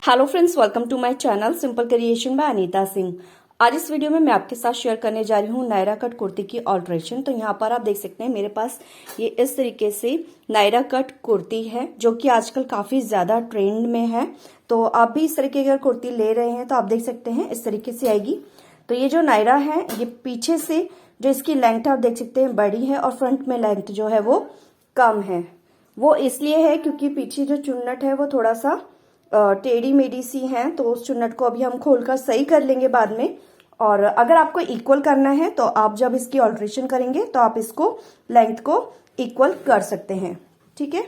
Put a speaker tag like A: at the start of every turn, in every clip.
A: Hello friends, welcome to my channel simple creation by Anita Singh. आज इस video में मैं आपके साथ शेयर करने जा रही हूँ नायरा कट कुर्ती की ऑल्ट्रेशन। तो यहाँ पर आप देख सकते हैं मेरे पास ये इस तरीके से नायरा कट कुर्ती है जो कि आजकल काफी ज्यादा ट्रेंड में है। तो आप भी इस तरीके की अगर कुर्ती ले रहे हैं तो आप देख सकते हैं इस तरीके से आएगी। तो ये जो नायरा है ये पीछे से जो इसकी लेंथ आप देख सकते हैं बड़ी है और फ्रंट में लेंथ जो है वो कम है। वो इसलिए है क्योंकि पीछे जो चुन्नट है वो थोड़ा सा टेढ़ी मेढ़ी सी है, तो उस चुन्नट को अभी हम खोलकर सही कर लेंगे बाद में। और अगर आपको इक्वल करना है तो आप जब इसकी ऑल्ट्रेशन करेंगे तो आप इसको लेंथ को इक्वल कर सकते हैं। ठीक है,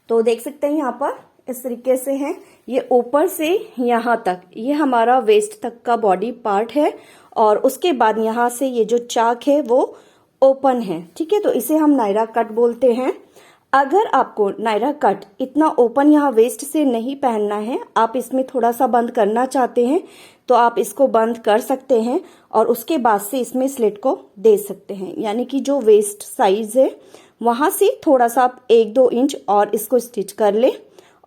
A: तो देख सकते हैं यहाँ पर इस तरीके से है। ये ऊपर से यहाँ तक ये हमारा वेस्ट तक का बॉडी पार्ट है और उसके बाद यहाँ से ये जो चाक है वो ओपन है। ठीक है, तो इसे हम नायरा कट बोलते हैं। अगर आपको नायरा कट इतना ओपन यहाँ वेस्ट से नहीं पहनना है, आप इसमें थोड़ा सा बंद करना चाहते हैं तो आप इसको बंद कर सकते हैं और उसके बाद से इसमें स्लिट को दे सकते हैं। यानी कि जो वेस्ट साइज है वहां से थोड़ा सा आप 1-2 इंच और इसको स्टिच कर ले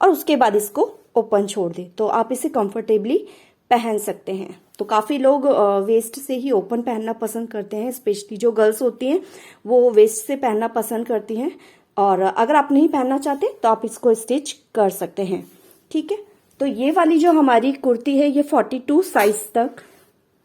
A: और उसके बाद इसको ओपन छोड़ दे तो आप इसे कंफर्टेबली पहन सकते हैं। तो काफी लोग वेस्ट से ही ओपन पहनना पसंद करते हैं, स्पेशली जो गर्ल्स होती हैं वो वेस्ट से पहनना पसंद करती हैं। और अगर आप नहीं पहनना चाहते तो आप इसको स्टिच कर सकते हैं। ठीक है, तो ये वाली जो हमारी कुर्ती है ये 42 साइज तक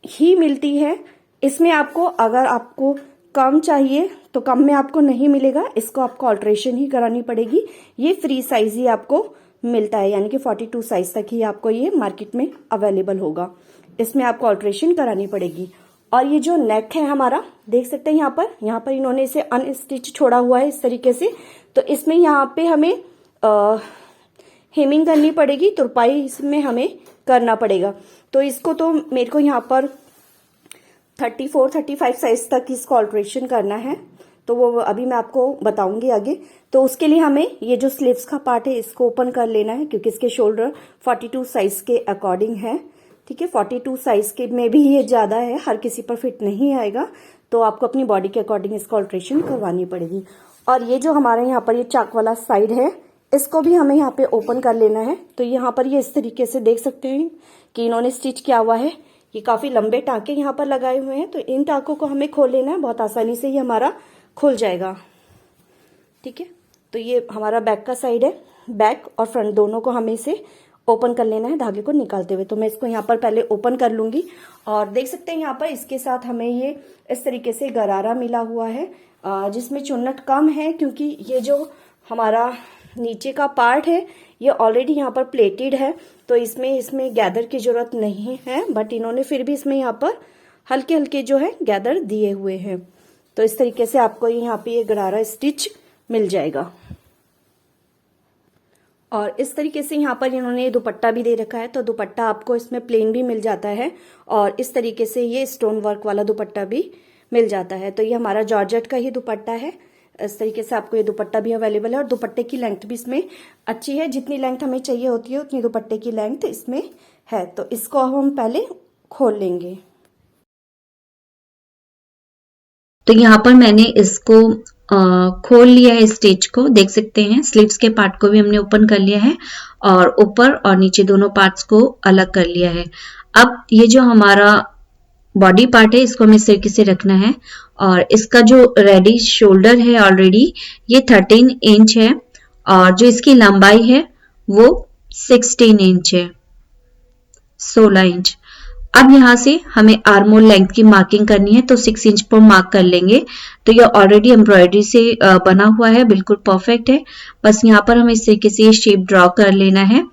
A: ही मिलती है। इसमें आपको अगर आपको कम चाहिए तो कम में आपको नहीं मिलेगा, इसको आपको ऑल्ट्रेशन ही करानी पड़ेगी। ये फ्री साइज ही आपको मिलता है, यानी कि 42 साइज तक ही आपको ये मार्केट में अवेलेबल होगा। इसमें आपको ऑल्ट्रेशन करानी पड़ेगी। और ये जो नेक है हमारा देख सकते हैं यहाँ पर इन्होंने इसे अनस्टिच छोड़ा हुआ है इस तरीके से। तो इसमें यहाँ पे हमें हेमिंग करनी पड़ेगी, तुरपाई इसमें हमें करना पड़ेगा। तो इसको तो मेरे को यहाँ पर 34-35 साइज तक इसको ऑल्ट्रेशन करना है, तो वो अभी मैं आपको बताऊंगी आगे। तो उसके लिए हमें ये जो स्लीव्स का पार्ट है इसको ओपन कर लेना है क्योंकि इसके शोल्डर 42 साइज के अकॉर्डिंग है। ठीक है, 42 साइज के में भी ये ज्यादा है, हर किसी पर फिट नहीं आएगा, तो आपको अपनी बॉडी के अकॉर्डिंग इसको ऑल्ट्रेशन करवानी पड़ेगी। और ये जो हमारे यहाँ पर ये चाक वाला साइड है इसको भी हमें यहाँ पे ओपन कर लेना है। तो यहाँ पर ये इस तरीके से देख सकते हैं कि इन्होंने स्टिच किया हुआ है। ये काफी लंबे टाँके यहाँ पर लगाए हुए हैं, तो इन टाँकों को हमें खोल लेना है, बहुत आसानी से ये हमारा खुल जाएगा। ठीक है, तो ये हमारा बैक का साइड है, बैक और फ्रंट दोनों को हमें इसे ओपन कर लेना है धागे को निकालते हुए। तो मैं इसको यहाँ पर पहले ओपन कर लूंगी और देख सकते हैं यहाँ पर इसके साथ हमें ये इस तरीके से गरारा मिला हुआ है जिसमें चुन्नट कम है क्योंकि ये जो हमारा नीचे का पार्ट है ये ऑलरेडी यहाँ पर प्लेटेड है, तो इसमें गैदर की जरूरत नहीं है, बट इन्होंने फिर भी इसमें यहाँ पर हल्के हल्के जो है गैदर दिए हुए हैं। तो इस तरीके से आपको यहाँ पे ये गरारा स्टिच मिल जाएगा। और इस तरीके से यहाँ पर इन्होंने दुपट्टा भी दे रखा है, तो दुपट्टा आपको इसमें प्लेन भी मिल जाता है और इस तरीके से ये स्टोन वर्क वाला दुपट्टा भी मिल जाता है। तो ये हमारा जॉर्जेट का ही दुपट्टा है। इस तरीके से आपको ये दुपट्टा भी अवेलेबल है और दुपट्टे की लेंथ भी इसमें अच्छी है, जितनी लेंथ हमें चाहिए होती है उतनी दुपट्टे की लेंथ इसमें है। तो इसको हम पहले खोल लेंगे।
B: तो यहाँ पर मैंने इसको खोल लिया है, स्टिच को देख सकते हैं। स्लीव्स के पार्ट को भी हमने ओपन कर लिया है और ऊपर और नीचे दोनों पार्ट्स को अलग कर लिया है। अब ये जो हमारा बॉडी पार्ट है इसको हमें इस तरीके से रखना है और इसका जो रेडी शोल्डर है ऑलरेडी ये 13 इंच है और जो इसकी लंबाई है वो 16 इंच है, 16 इंच। अब यहाँ से हमें आर्म होल लेंथ की मार्किंग करनी है, तो 6 इंच पर मार्क कर लेंगे। तो ये ऑलरेडी एम्ब्रॉयडरी से बना हुआ है, बिल्कुल परफेक्ट है। बस यहाँ पर हमें इस तरीके से शेप ड्रॉ कर लेना है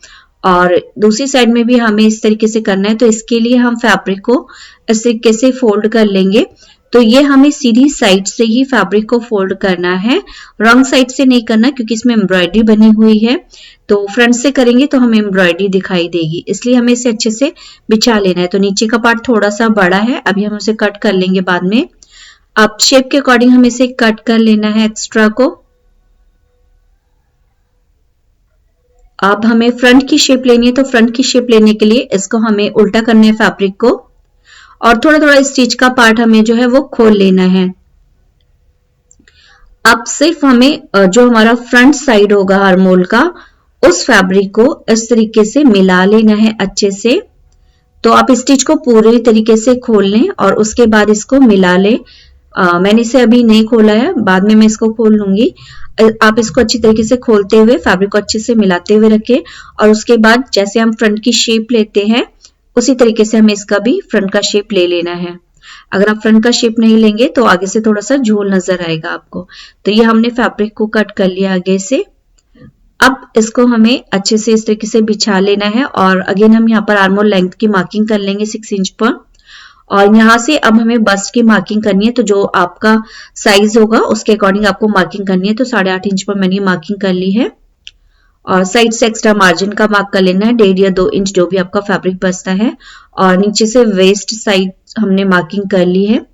B: और दूसरी साइड में भी हमें इस तरीके से करना है। तो इसके लिए हम फैब्रिक को इस तरीके से फोल्ड कर लेंगे। तो ये हमें सीधी साइड से ही फैब्रिक को फोल्ड करना है, रॉन्ग साइड से नहीं करना क्योंकि इसमें एम्ब्रॉयडरी बनी हुई है। तो फ्रंट से करेंगे तो हमें एम्ब्रॉयडरी दिखाई देगी, इसलिए हमें इसे अच्छे से बिछा लेना है। तो नीचे का पार्ट थोड़ा सा बड़ा है, अभी हम उसे कट कर लेंगे बाद में। अब शेप के अकॉर्डिंग हमें इसे कट कर लेना है एक्स्ट्रा को। अब हमें फ्रंट की शेप लेनी है, तो फ्रंट की शेप लेने के लिए इसको हमें उल्टा करना है फैब्रिक को और थोड़ा थोड़ा स्टिच का पार्ट हमें जो है वो खोल लेना है। अब सिर्फ हमें जो हमारा फ्रंट साइड होगा आर्म होल का उस फैब्रिक को इस तरीके से मिला लेना है अच्छे से। तो आप स्टिच को पूरी तरीके से खोल लें और उसके बाद इसको मिला लें। मैंने इसे अभी नहीं खोला है, बाद में मैं इसको खोल लूंगी। आप इसको अच्छी तरीके से खोलते हुए फैब्रिक को अच्छे से मिलाते हुए रखें और उसके बाद जैसे हम फ्रंट की शेप लेते हैं उसी तरीके से हमें इसका भी फ्रंट का शेप ले लेना है। अगर आप फ्रंट का शेप नहीं लेंगे तो आगे से थोड़ा सा झोल नजर आएगा आपको। तो ये हमने फैब्रिक को कट कर लिया आगे से। अब इसको हमें अच्छे से इस तरीके से बिछा लेना है और अगेन हम यहाँ पर आर्म होल लेंथ की मार्किंग कर लेंगे 6 इंच पर। और यहाँ से अब हमें बस्ट की मार्किंग करनी है। तो जो आपका साइज होगा उसके अकॉर्डिंग आपको मार्किंग करनी है। तो 8.5 इंच पर मैंने मार्किंग कर ली है और साइड से एक्स्ट्रा मार्जिन का मार्क कर लेना है 1.5 या 2 इंच जो भी आपका फैब्रिक बचता है। और नीचे से वेस्ट साइड हमने मार्किंग कर ली है।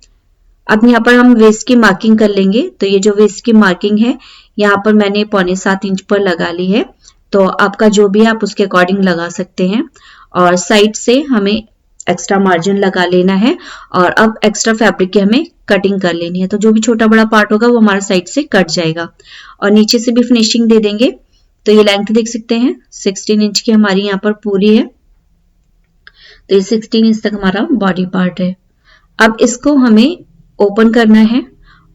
B: अब यहाँ पर हम वेस्ट की मार्किंग कर लेंगे। तो ये जो वेस्ट की मार्किंग है यहाँ पर मैंने 6.25 इंच पर लगा ली है। तो आपका जो भी है आप उसके अकॉर्डिंग लगा सकते हैं। और साइड से हमें एक्स्ट्रा मार्जिन लगा लेना है और अब एक्स्ट्रा फैब्रिक की हमें कटिंग कर लेनी है। तो जो भी छोटा बड़ा पार्ट होगा वो हमारा साइड से कट जाएगा और नीचे से भी फिनिशिंग दे देंगे। तो ये लेंथ देख सकते हैं 16 इंच की हमारी यहाँ पर पूरी है। तो ये 16 इंच तक हमारा बॉडी पार्ट है। अब इसको हमें ओपन करना है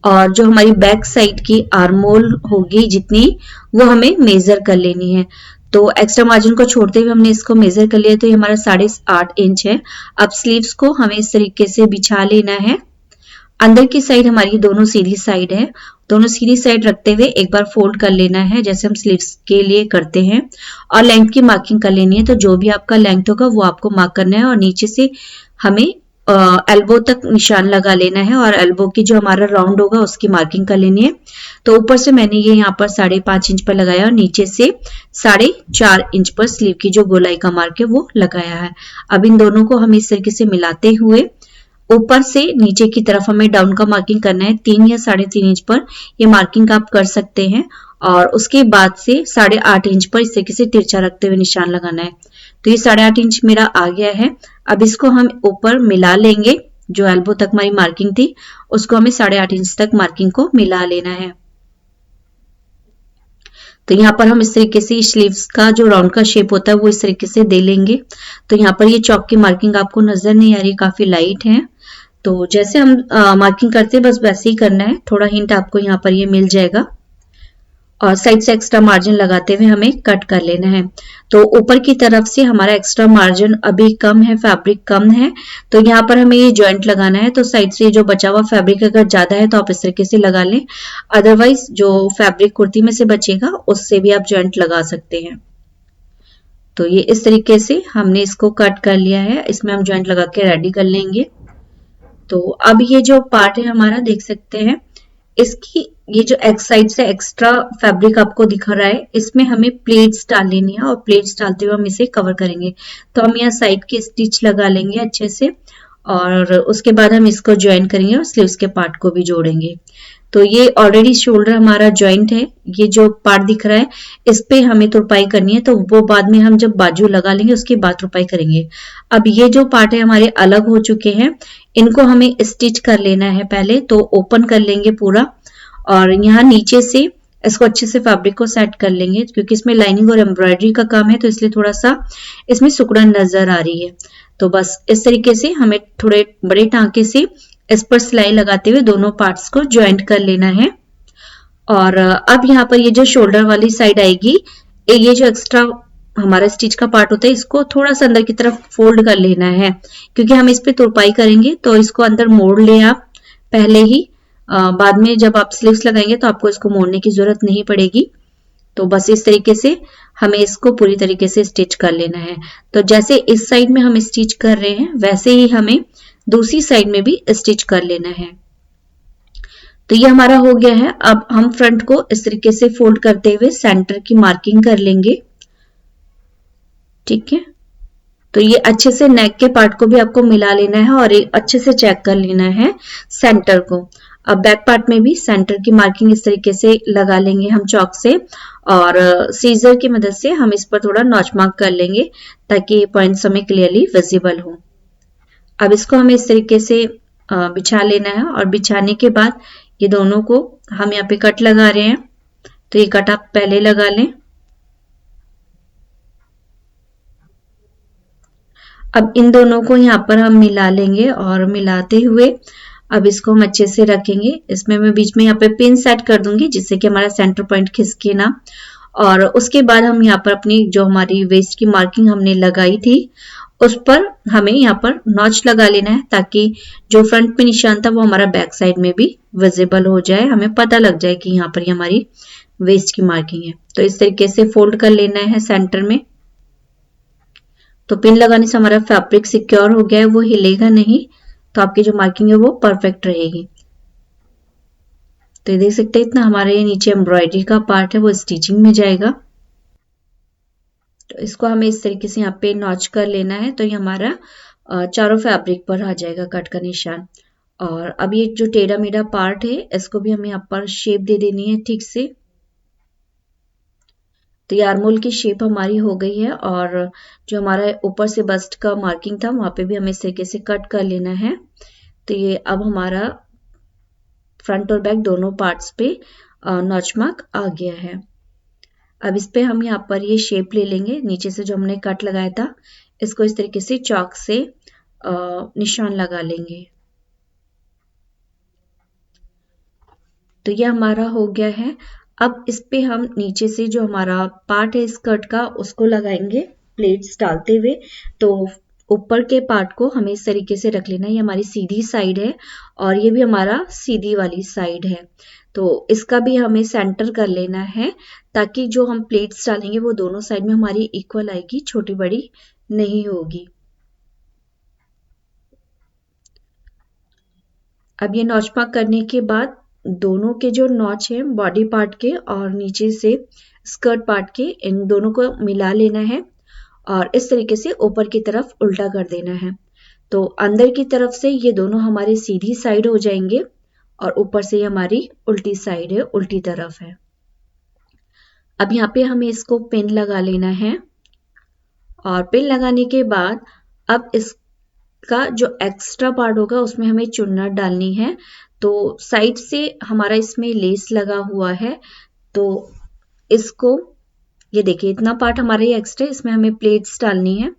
B: और जो हमारी बैक साइड की आर्म होल होगी जितनी वो हमें मेजर कर लेनी है। तो एक्स्ट्रा मार्जिन को छोड़ते हुए हमने इसको मेजर कर लिया। तो ये हमारा 8.5 इंच है। अब स्लीव्स को हमें इस तरीके से बिछा लेना है। अंदर की साइड हमारी दोनों सीधी साइड है। दोनों सीधी साइड रखते हुए एक बार फोल्ड कर लेना है जैसे हम स्लीव्स के लिए करते हैं और लेंथ की मार्किंग कर लेनी है। तो जो भी आपका लेंथ होगा वो आपको मार्क करना है और नीचे से हमें एल्बो तक निशान लगा लेना है और एल्बो की जो हमारा राउंड होगा उसकी मार्किंग कर लेनी है। तो ऊपर से मैंने ये यहाँ पर 5.5 इंच पर लगाया और नीचे से 4.5 इंच पर स्लीव की जो गोलाई का मार्क है वो लगाया है। अब इन दोनों को हम इस तरीके से मिलाते हुए ऊपर से नीचे की तरफ हमें डाउन का मार्किंग करना है 3 या 3.5 इंच पर। ये मार्किंग आप कर सकते हैं और उसके बाद से 8.5 इंच पर इस तरीके से तिरछा रखते हुए निशान लगाना है। तो ये 8.5 इंच मेरा आ गया है। अब इसको हम ऊपर मिला लेंगे। जो एल्बो तक हमारी मार्किंग थी उसको हमें 8.5 इंच तक मार्किंग को मिला लेना है। तो यहाँ पर हम इस तरीके से स्लीव्स का जो राउंड का शेप होता है वो इस तरीके से दे लेंगे। तो यहाँ पर ये चौक की मार्किंग आपको नजर नहीं आ रही, काफी लाइट है। तो जैसे हम मार्किंग करते हैं बस वैसे ही करना है। थोड़ा हिंट आपको यहाँ पर ये मिल जाएगा और साइड से एक्स्ट्रा मार्जिन लगाते हुए हमें कट कर लेना है। तो ऊपर की तरफ से हमारा एक्स्ट्रा मार्जिन अभी कम है, फैब्रिक कम है, तो यहाँ पर हमें ये जॉइंट लगाना है। तो साइड से जो बचा हुआ फैब्रिक अगर ज्यादा है तो आप इस तरीके से लगा लें, अदरवाइज जो फैब्रिक कुर्ती में से बचेगा उससे भी आप जॉइंट लगा सकते हैं। तो ये इस तरीके से हमने इसको कट कर लिया है। इसमें हम जॉइंट लगा के रेडी कर लेंगे। तो अब ये जो पार्ट है हमारा देख सकते हैं, इसकी ये जो एक साइड से एक्स्ट्रा फैब्रिक आपको दिख रहा है इसमें हमें प्लेट्स डाल लेनी है और प्लेट्स डालते हुए हम इसे कवर करेंगे। तो हम यहाँ साइड की स्टिच लगा लेंगे अच्छे से और उसके बाद हम इसको ज्वाइन करेंगे और स्लीव्स के पार्ट को भी जोड़ेंगे। तो ये ऑलरेडी शोल्डर हमारा ज्वाइंट है। ये जो पार्ट दिख रहा है इस पे हमें तुरपाई करनी है, तो वो बाद में हम जब बाजू लगा लेंगे उसके बाद तुरपाई करेंगे। अब ये जो पार्ट है हमारे अलग हो चुके हैं, इनको हमें स्टिच कर लेना है पहले। तो ओपन कर लेंगे पूरा और यहाँ नीचे से इसको अच्छे से फैब्रिक को सेट कर लेंगे, क्योंकि इसमें लाइनिंग और एम्ब्रॉयडरी का काम है तो इसलिए थोड़ा सा इसमें सिकुड़न नजर आ रही है। तो बस इस तरीके से हमें थोड़े बड़े टांके से इस पर सिलाई लगाते हुए दोनों पार्ट्स को ज्वाइंट कर लेना है। और अब यहाँ पर ये जो शोल्डर वाली साइड आएगी, ये जो एक्स्ट्रा हमारा स्टिच का पार्ट होता है इसको थोड़ा सा अंदर की तरफ फोल्ड कर लेना है, क्योंकि हम इस पे तुरपाई करेंगे। तो इसको अंदर मोड़ लें आप पहले ही, बाद में जब आप स्लीव्स लगाएंगे तो आपको इसको मोड़ने की जरूरत नहीं पड़ेगी। तो बस इस तरीके से हमें इसको पूरी तरीके से स्टिच कर लेना है। तो जैसे इस साइड में हम स्टिच कर रहे हैं वैसे ही हमें दूसरी साइड में भी स्टिच कर लेना है। तो ये हमारा हो गया है। अब हम फ्रंट को इस तरीके से फोल्ड करते हुए सेंटर की मार्किंग कर लेंगे। ठीक है, तो ये अच्छे से नेक के पार्ट को भी आपको मिला लेना है और अच्छे से चेक कर लेना है सेंटर को। अब बैक पार्ट में भी सेंटर की मार्किंग इस तरीके से लगा लेंगे हम चॉक से, और सीजर की मदद से हम इस पर थोड़ा नॉच मार्क कर लेंगे ताकि पॉइंट्स हमें क्लियरली विजिबल हो। अब इसको हमें इस तरीके से बिछा लेना है और बिछाने के बाद ये दोनों को हम यहाँ पे कट लगा रहे हैं, तो ये कट आप पहले लगा लें। अब इन दोनों को यहाँ पर हम मिला लेंगे और मिलाते हुए अब इसको हम अच्छे से रखेंगे। इसमें मैं बीच में यहाँ पे पिन सेट कर दूंगी जिससे कि हमारा सेंटर पॉइंट खिसके ना। और उसके बाद हम यहाँ पर अपनी जो हमारी वेस्ट की मार्किंग हमने लगाई थी उस पर हमें यहाँ पर नॉच लगा लेना है ताकि जो फ्रंट में निशान था वो हमारा बैक साइड में भी विजिबल हो जाए, हमें पता लग जाए कि यहाँ पर ये हमारी वेस्ट की मार्किंग है। तो इस तरीके से फोल्ड कर लेना है सेंटर में। तो पिन लगाने से हमारा फैब्रिक सिक्योर हो गया है, वो हिलेगा नहीं, तो आपकी जो मार्किंग है वो परफेक्ट रहेगी। तो ये देख सकते हैं इतना हमारे नीचे एम्ब्रॉयडरी का पार्ट है वो स्टिचिंग में जाएगा। तो इसको हमें इस तरीके से यहाँ पे नॉच कर लेना है, तो ये हमारा चारों फैब्रिक पर आ जाएगा कट का निशान। और अब ये जो टेढ़ा मेढ़ा पार्ट है इसको भी हमें यहाँ पर शेप दे देनी है ठीक से। तो ये आर्मोल की शेप हमारी हो गई है और जो हमारा ऊपर से बस्ट का मार्किंग था वहां पे भी हमें इस तरीके से कट कर लेना है। तो ये अब हमारा फ्रंट और बैक दोनों पार्ट्स पे नॉच मार्क आ गया है। अब इस पे हम यहाँ पर ये शेप ले लेंगे, नीचे से जो हमने कट लगाया था इसको इस तरीके से चॉक से निशान लगा लेंगे। तो ये हमारा हो गया है। अब इस पे हम नीचे से जो हमारा पार्ट है स्कर्ट का उसको लगाएंगे प्लेट्स डालते हुए। तो ऊपर के पार्ट को हमें इस तरीके से रख लेना है, ये हमारी सीधी साइड है और ये भी हमारा सीधी वाली साइड है। तो इसका भी हमें सेंटर कर लेना है ताकि जो हम प्लेट्स डालेंगे वो दोनों साइड में हमारी इक्वल आएगी, छोटी बड़ी नहीं होगी। अब ये नॉच मार्क करने के बाद दोनों के जो नॉच है बॉडी पार्ट के और नीचे से स्कर्ट पार्ट के, इन दोनों को मिला लेना है और इस तरीके से ऊपर की तरफ उल्टा कर देना है। तो अंदर की तरफ से ये दोनों हमारी सीधी साइड हो जाएंगे और ऊपर से ये हमारी उल्टी साइड है, उल्टी तरफ है। अब यहाँ पे हमें इसको पिन लगा लेना है और पिन लगाने के बाद अब इसका जो एक्स्ट्रा पार्ट होगा उसमें हमें चुन्नट डालनी है। तो साइड से हमारा इसमें लेस लगा हुआ है, तो इसको ये देखिए इतना पार्ट हमारा ये एक्स्ट्रा, इसमें हमें प्लेट्स डालनी है।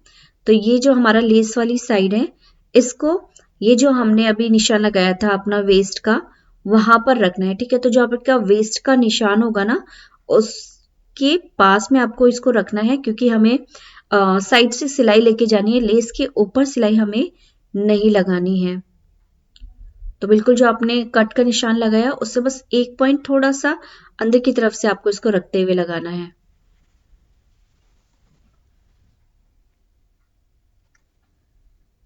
B: तो ये जो हमारा लेस वाली साइड है इसको ये जो हमने अभी निशान लगाया था अपना वेस्ट का वहां पर रखना है, ठीक है। तो जो आपका वेस्ट का निशान होगा ना उसके पास में आपको इसको रखना है क्योंकि हमें साइड से सिलाई लेके जानी है, लेस के ऊपर सिलाई हमें नहीं लगानी है। तो बिल्कुल जो आपने कट का निशान लगाया उससे बस एक पॉइंट थोड़ा सा अंदर की तरफ से आपको इसको रखते हुए लगाना है।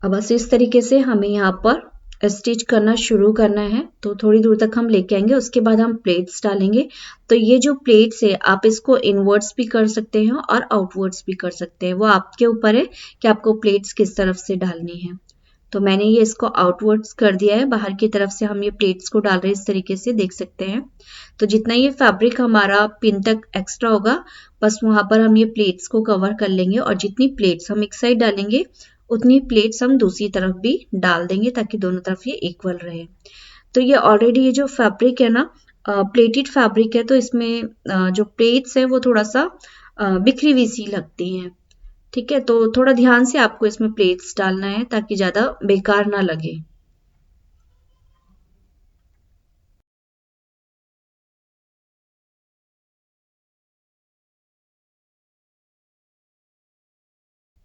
B: अब बस इस तरीके से हमें यहाँ पर स्टिच करना शुरू करना है। तो थोड़ी दूर तक हम लेके आएंगे, उसके बाद हम प्लेट्स डालेंगे। तो ये जो प्लेट्स है आप इसको इनवर्ड्स भी कर सकते हैं और आउटवर्ड्स भी कर सकते हैं, वो आपके ऊपर है कि आपको प्लेट्स किस तरफ से डालनी है। तो मैंने ये इसको आउटवर्ड्स कर दिया है, बाहर की तरफ से हम ये प्लेट्स को डाल रहे हैं, इस तरीके से देख सकते हैं। तो जितना ये फैब्रिक हमारा पिन तक एक्स्ट्रा होगा बस वहां पर हम ये प्लेट्स को कवर कर लेंगे और जितनी प्लेट्स हम एक साइड डालेंगे उतनी प्लेट्स हम दूसरी तरफ भी डाल देंगे ताकि दोनों तरफ ये इक्वल रहे। तो ये ऑलरेडी ये जो फैब्रिक है ना प्लेटेड फैब्रिक है, तो इसमें जो प्लेट्स है वो थोड़ा सा बिखरी हुई सी लगती हैं, ठीक है। तो थोड़ा ध्यान से आपको इसमें प्लेट्स डालना है ताकि ज्यादा बेकार ना लगे।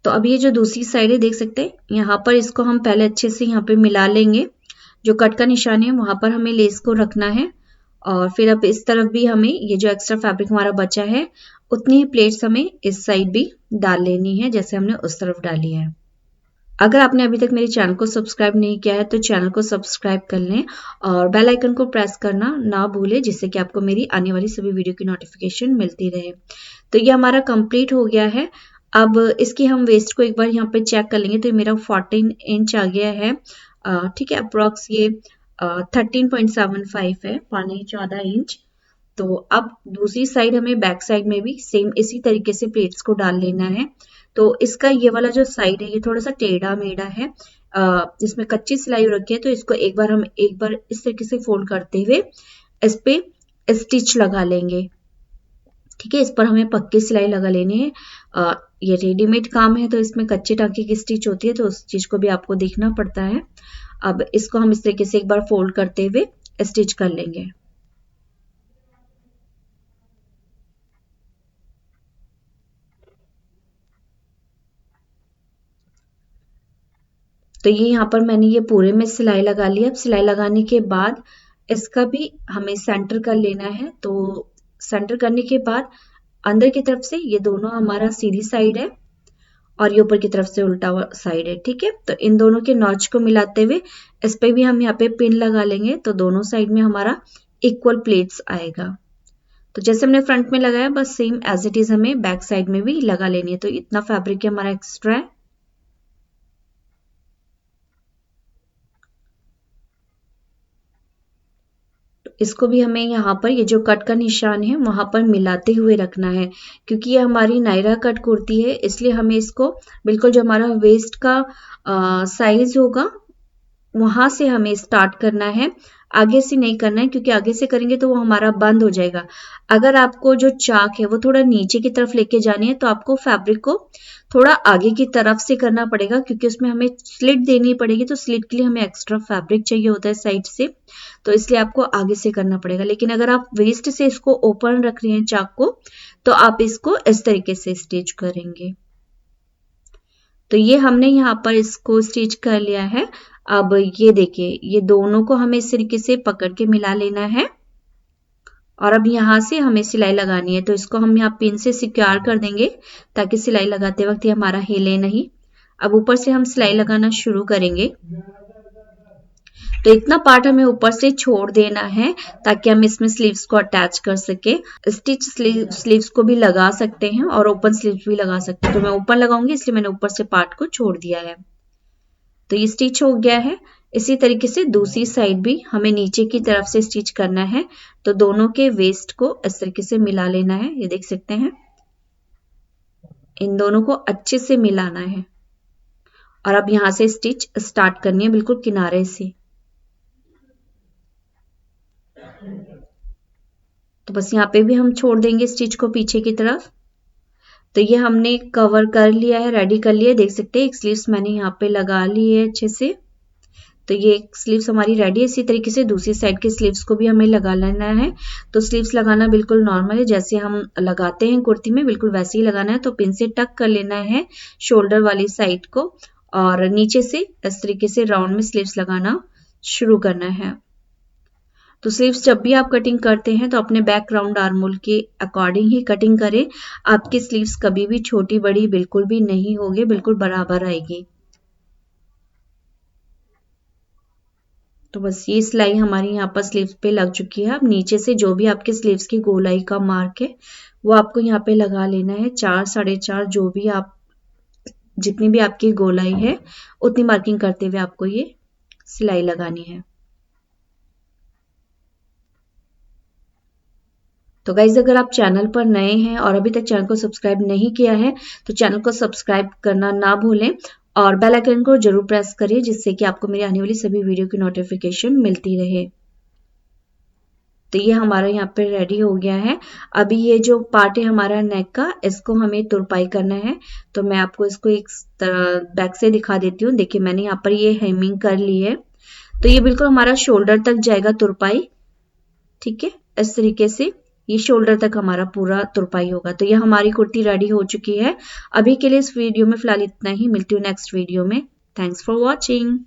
B: तो अब ये जो दूसरी साइड है देख सकते हैं, यहाँ पर इसको हम पहले अच्छे से यहाँ पे मिला लेंगे। जो कट का निशान है वहां पर हमें लेस को रखना है और फिर अब इस तरफ भी हमें ये जो एक्स्ट्रा फैब्रिक हमारा बचा है उतनी ही प्लेट्स हमें इस साइड भी डाल लेनी है जैसे हमने उस तरफ डाली है। अगर आपने अभी तक मेरे चैनल को सब्सक्राइब नहीं किया है तो चैनल को सब्सक्राइब कर लें और बेल आइकन को प्रेस करना ना भूलें जिससे कि आपको मेरी आने वाली सभी वीडियो की नोटिफिकेशन मिलती रहे। तो ये हमारा कंप्लीट हो गया है। अब इसकी हम वेस्ट को एक बार यहाँ पे चेक कर लेंगे। तो ये मेरा 14 इंच आ गया है, ठीक है। अप्रोक्स ये 13.75 है, 14 इंच। तो अब दूसरी साइड हमें बैक साइड में भी सेम इसी तरीके से प्लेट्स को डाल लेना है। तो इसका ये वाला जो साइड है ये थोड़ा सा टेढ़ा मेढ़ा है, इसमें कच्ची सिलाई रखी है, तो इसको एक बार इस तरीके से फोल्ड करते हुए इस पे स्टिच लगा लेंगे। ठीक है, इस पर हमें पक्की सिलाई लगा लेनी है। ये रेडीमेड काम है तो इसमें कच्चे टांके की स्टिच होती है, तो उस चीज को भी आपको देखना पड़ता है। अब इसको हम इस तरीके से एक बार फोल्ड करते हुए स्टिच कर लेंगे। तो ये यहाँ पर मैंने ये पूरे में सिलाई लगा लिया। अब सिलाई लगाने के बाद इसका भी हमें सेंटर कर लेना है। तो सेंटर करने के बाद अंदर की तरफ से ये दोनों हमारा सीधी साइड है और ये ऊपर की तरफ से उल्टा हुआ साइड है। ठीक है, तो इन दोनों के नॉच को मिलाते हुए इस पे भी हम यहाँ पे पिन लगा लेंगे, तो दोनों साइड में हमारा इक्वल प्लेट्स आएगा। तो जैसे हमने फ्रंट में लगाया बस सेम एज इट इज हमें बैक साइड में भी लगा लेनी है। तो इतना फैब्रिक हमारा एक्स्ट्रा है। इसको भी हमें यहाँ पर ये जो कट का निशान है वहां पर मिलाते हुए रखना है, क्योंकि ये हमारी नायरा कट कुर्ती है, इसलिए हमें इसको बिल्कुल जो हमारा वेस्ट का साइज होगा वहां से हमें स्टार्ट करना है, आगे से नहीं करना है, क्योंकि आगे से करेंगे तो वो हमारा बंद हो जाएगा। अगर आपको जो चाक है वो थोड़ा नीचे की तरफ लेके जानी है तो आपको फैब्रिक को थोड़ा आगे की तरफ से करना पड़ेगा, क्योंकि उसमें हमें स्लिट देनी पड़ेगी। तो स्लिट के लिए हमें एक्स्ट्रा फैब्रिक चाहिए होता है साइड से, तो इसलिए आपको आगे से करना पड़ेगा। लेकिन अगर आप वेस्ट से इसको ओपन रख रहे हैं चाक को, तो आप इसको इस तरीके से स्टिच करेंगे। तो ये हमने यहाँ पर इसको स्टिच कर लिया है। अब ये देखिए, ये दोनों को हमें इस तरीके से पकड़ के मिला लेना है और अब यहाँ से हमें सिलाई लगानी है। तो इसको हम यहाँ पिन से सिक्योर कर देंगे ताकि सिलाई लगाते वक्त ये हमारा हिले नहीं। अब ऊपर से हम सिलाई लगाना शुरू करेंगे। तो इतना पार्ट हमें ऊपर से छोड़ देना है ताकि हम इसमें स्लीव्स को अटैच कर सके। स्टिच स्लीव्स को भी लगा सकते हैं और ओपन स्लीव्स भी लगा सकते हैं। तो मैं ओपन लगाऊंगी इसलिए मैंने ऊपर से पार्ट को छोड़ दिया है। तो ये स्टिच हो गया है। इसी तरीके से दूसरी साइड भी हमें नीचे की तरफ से स्टिच करना है। तो दोनों के वेस्ट को इस तरीके से मिला लेना है। ये देख सकते हैं, इन दोनों को अच्छे से मिलाना है और अब यहां से स्टिच स्टार्ट करनी है बिल्कुल किनारे से। तो बस यहाँ पे भी हम छोड़ देंगे स्टिच को पीछे की तरफ। तो ये हमने कवर कर लिया है, रेडी कर लिया है। देख सकते हैं एक स्लीव्स मैंने यहाँ पे लगा ली है अच्छे से। तो ये एक स्लीव्स हमारी रेडी है। इसी तरीके से दूसरी साइड के स्लीव्स को भी हमें लगा लेना है। तो स्लीव्स लगाना बिल्कुल नॉर्मल है, जैसे हम लगाते हैं कुर्ती में बिल्कुल वैसे ही लगाना है। तो पिन से टक कर लेना है शोल्डर वाली साइड को और नीचे से इस तरीके से राउंड में स्लीव्स लगाना शुरू करना है। तो स्लीव्स जब भी आप कटिंग करते हैं तो अपने बैक राउंड आर्मोल के अकॉर्डिंग ही कटिंग करें। आपकी स्लीव्स कभी भी छोटी बड़ी बिल्कुल भी नहीं होगी, बिल्कुल बराबर आएगी। तो बस ये सिलाई हमारी यहाँ पर स्लीव्स पे लग चुकी है। अब नीचे से जो भी आपके स्लीव्स की गोलाई का मार्क है वो आपको यहाँ पे लगा लेना है। 4 साढ़े 4 जो भी आप जितनी भी आपकी गोलाई है उतनी मार्किंग करते हुए आपको ये सिलाई लगानी है। तो गाइज अगर आप चैनल पर नए हैं और अभी तक चैनल को सब्सक्राइब नहीं किया है तो चैनल को सब्सक्राइब करना ना भूलें और बेल आइकन को जरूर प्रेस करिए, जिससे कि आपको मेरी आने वाली सभी वीडियो की नोटिफिकेशन मिलती रहे। तो ये हमारा यहाँ पे रेडी हो गया है। अभी ये जो पार्ट है हमारा नेक का, इसको हमें तुरपाई करना है। तो मैं आपको इसको एक बैक से दिखा देती हूँ। देखिए मैंने यहाँ पर ये हेमिंग कर ली है। तो ये बिल्कुल हमारा शोल्डर तक जाएगा तुरपाई। ठीक है, इस तरीके से ये शोल्डर तक हमारा पूरा तुरपाई होगा। तो ये हमारी कुर्ती रेडी हो चुकी है। अभी के लिए इस वीडियो में फिलहाल इतना ही। मिलती हूँ नेक्स्ट वीडियो में। Thanks for watching.